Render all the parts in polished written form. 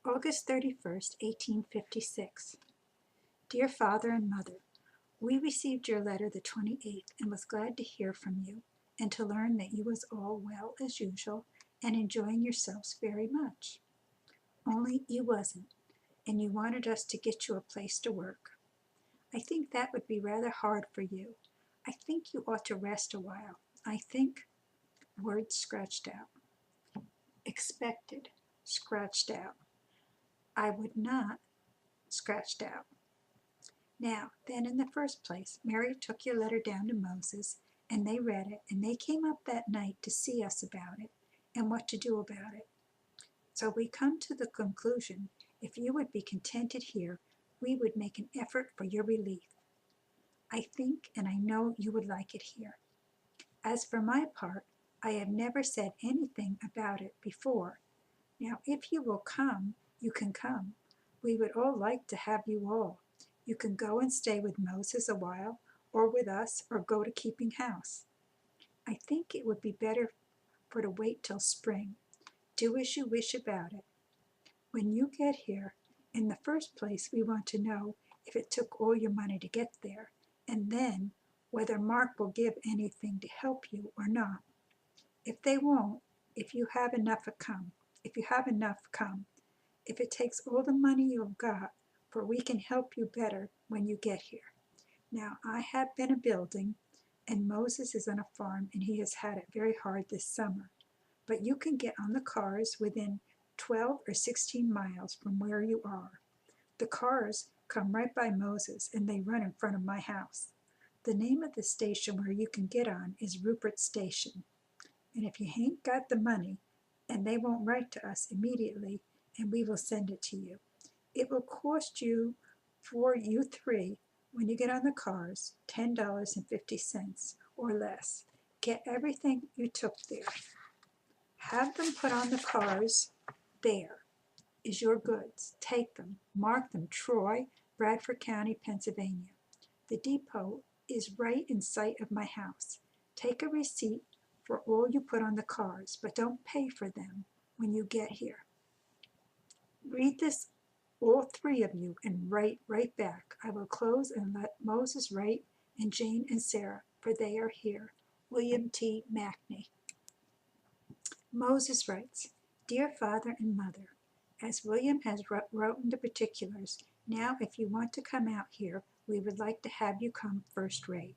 August 31st, 1856. Dear Father and Mother, we received your letter the 28th and was glad to hear from you and to learn that you was all well as usual and enjoying yourselves very much. Only you wasn't, and you wanted us to get you a place to work. I think that would be rather hard for you. I think you ought to rest a while. I think, words scratched out. Expected, scratched out. I would not, scratched out. Now, then, in the first place, Mary took your letter down to Moses, and they read it, and they came up that night to see us about it and what to do about it. So we come to the conclusion, if you would be contented here, we would make an effort for your relief. I think and I know you would like it here. As for my part, I have never said anything about it before. Now, if you will come, you can come. We would all like to have you all. You can go and stay with Moses a while, or with us, or go to keeping house. I think it would be better for to wait till spring. Do as you wish about it. When you get here, in the first place we want to know if it took all your money to get there, and then whether Mark will give anything to help you or not. If they won't, if you have enough, come. If you have enough, come. If it takes all the money you've got, for we can help you better when you get here. Now, I have been a building, and Moses is on a farm, and he has had it very hard this summer. But you can get on the cars within 12 or 16 miles from where you are. The cars come right by Moses, and they run in front of my house. The name of the station where you can get on is Rupert Station. And if you ain't got the money, and they won't write to us immediately, and we will send it to you. It will cost you, for you three, when you get on the cars, $10.50 or less. Get everything you took there. Have them put on the cars. There is your goods. Take them. Mark them Troy, Bradford County, Pennsylvania. The depot is right in sight of my house. Take a receipt for all you put on the cars, but don't pay for them when you get here. Read this, all three of you, and write right back. I will close and let Moses write, and Jane and Sarah, for they are here. William T. Mackney. Moses writes, Dear Father and Mother, as William has written the particulars, now if you want to come out here, we would like to have you come first rate.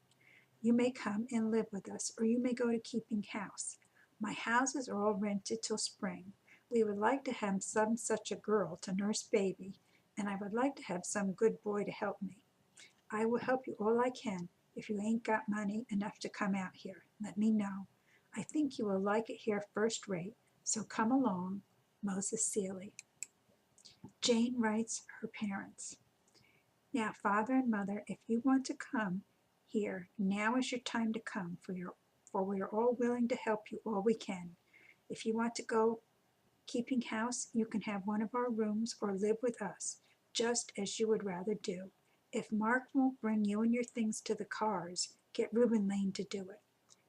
You may come and live with us, or you may go to keeping house. My houses are all rented till spring. We would like to have some such a girl to nurse baby, and I would like to have some good boy to help me. I will help you all I can. If you ain't got money enough to come out here, let me know. I think you will like it here first rate, so come along. Moses Seeley. Jane writes her parents. Now, Father and Mother, if you want to come here, now is your time to come, for we are all willing to help you all we can. If you want to go keeping house, you can have one of our rooms or live with us, just as you would rather do. If Mark won't bring you and your things to the cars, get Reuben Lane to do it.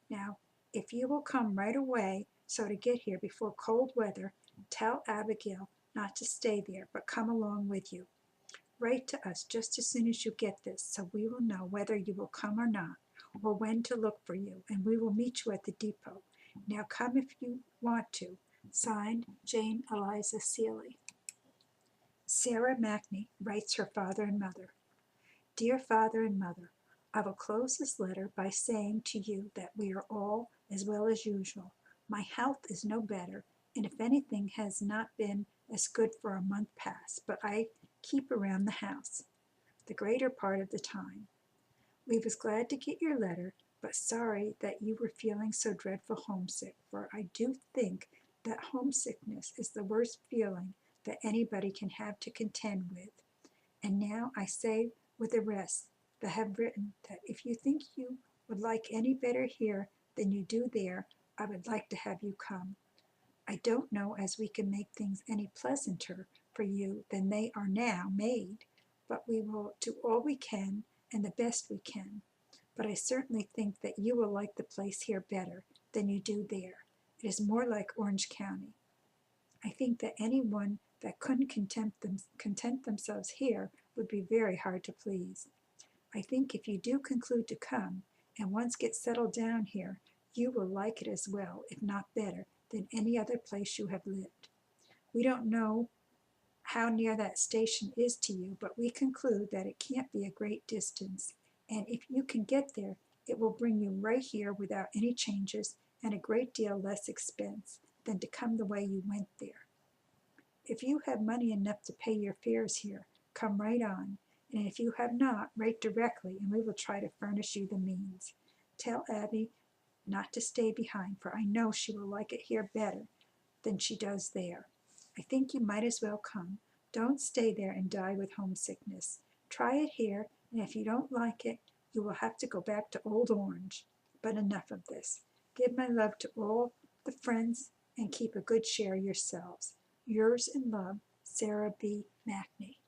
Now, if you will come right away, so to get here before cold weather, tell Abigail not to stay there, but come along with you. Write to us just as soon as you get this, so we will know whether you will come or not, or when to look for you, and we will meet you at the depot. Now come if you want to. Signed, Jane Eliza Seeley. Sarah Mackney writes her father and mother. Dear Father and Mother, I will close this letter by saying to you that we are all as well as usual. My health is no better, and if anything has not been as good for a month past, but I keep around the house the greater part of the time. We was glad to get your letter, but sorry that you were feeling so dreadful homesick, for I do think that homesickness is the worst feeling that anybody can have to contend with. And now I say with the rest that have written that if you think you would like any better here than you do there, I would like to have you come. I don't know as we can make things any pleasanter for you than they are now made, but we will do all we can and the best we can. But I certainly think that you will like the place here better than you do there. It is more like Orange County. I think that anyone that couldn't content themselves here would be very hard to please. I think if you do conclude to come, and once get settled down here, you will like it as well, if not better, than any other place you have lived. We don't know how near that station is to you, but we conclude that it can't be a great distance, and if you can get there, it will bring you right here without any changes and a great deal less expense than to come the way you went there. If you have money enough to pay your fares here, come right on, and if you have not, write directly, and we will try to furnish you the means. Tell Abby not to stay behind, for I know she will like it here better than she does there. I think you might as well come. Don't stay there and die with homesickness. Try it here, and if you don't like it, you will have to go back to Old Orange. But enough of this. Give my love to all the friends and keep a good share yourselves. Yours in love, Sarah B. Mackney.